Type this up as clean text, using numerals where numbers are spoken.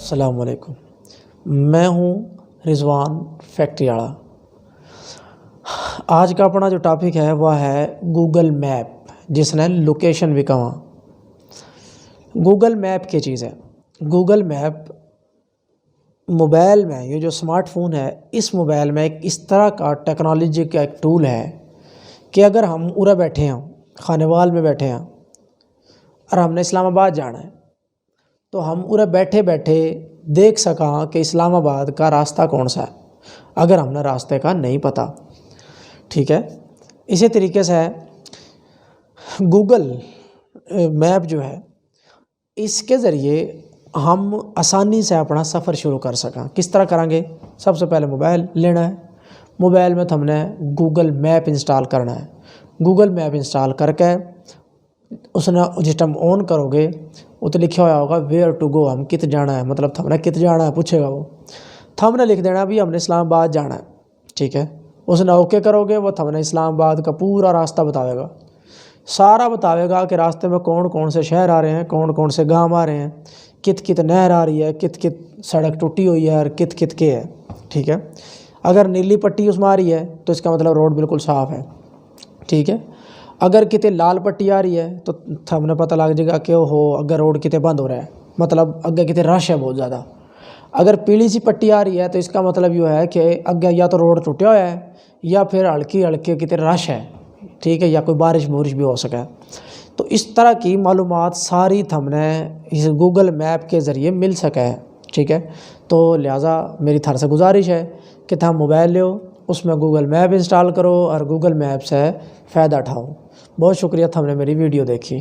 السلام علیکم، میں ہوں رضوان فیکٹری والا۔ آج کا اپنا جو ٹاپک ہے وہ ہے گوگل میپ، جس نے لوکیشن بھی کہا۔ گوگل میپ کی چیز ہے۔ گوگل میپ موبائل میں، یہ جو سمارٹ فون ہے، اس موبائل میں ایک اس طرح کا ٹیکنالوجی کا ایک ٹول ہے کہ اگر ہم ارے بیٹھے ہیں، خانوال میں بیٹھے ہیں اور ہم نے اسلام آباد جانا ہے، تو ہم ارے بیٹھے بیٹھے دیکھ سکاں کہ اسلام آباد کا راستہ کون سا ہے، اگر ہم نے راستے کا نہیں پتہ۔ ٹھیک ہے، اسی طریقے سے گوگل میپ جو ہے، اس کے ذریعے ہم آسانی سے اپنا سفر شروع کر سکیں۔ کس طرح کریں گے؟ سب سے پہلے موبائل لینا ہے، موبائل میں ہم نے گوگل میپ انسٹال کرنا ہے۔ گوگل میپ انسٹال کر کے اس نے جس ٹائم آن کرو گے وہ تو لکھا ہوا ہوگا ویئر ٹو گو، ہم کت جانا ہے، مطلب ہم نے کت جانا ہے پوچھے گا وہ، ہم نے لکھ دینا بھی ہم نے اسلام آباد جانا ہے۔ ٹھیک ہے، اس نے اوکے کرو گے، وہ ہم نے اسلام آباد کا پورا راستہ بتاوے گا، سارا بتاوے گا کہ راستے میں کون کون سے شہر آ رہے ہیں، کون کون سے گاؤں آ رہے ہیں، کت کت نہر آ رہی ہے، کت کت سڑک ٹوٹی ہوئی ہے اور کت کت کے ہے۔ ٹھیک ہے، اگر نیلی پٹی اس میں آ رہی ہے تو اس کا مطلب روڈ بالکل صاف ہے۔ ٹھیک ہے، اگر کتے لال پٹی آ رہی ہے تو ہم نے پتہ لگ جائے گا کہ ہو اگر روڈ کتے بند ہو رہا ہے، مطلب اگے کتے رش ہے بہت زیادہ۔ اگر پیلی سی پٹی آ رہی ہے تو اس کا مطلب یہ ہے کہ اگے یا تو روڈ ٹوٹا ہوا ہے یا پھر ہلکی ہلکی کتے رش ہے۔ ٹھیک ہے، یا کوئی بارش بھی ہو سکے۔ تو اس طرح کی معلومات ساری ہم نے اس گوگل میپ کے ذریعے مل سکے ہے۔ ٹھیک ہے، تو لہٰذا میری تھر سے گزارش ہے کہ تم موبائل لو، اس میں گوگل میپ انسٹال کرو اور گوگل میپ سے فائدہ اٹھاؤ۔ بہت شکریہ، ہم نے میری ویڈیو دیکھی۔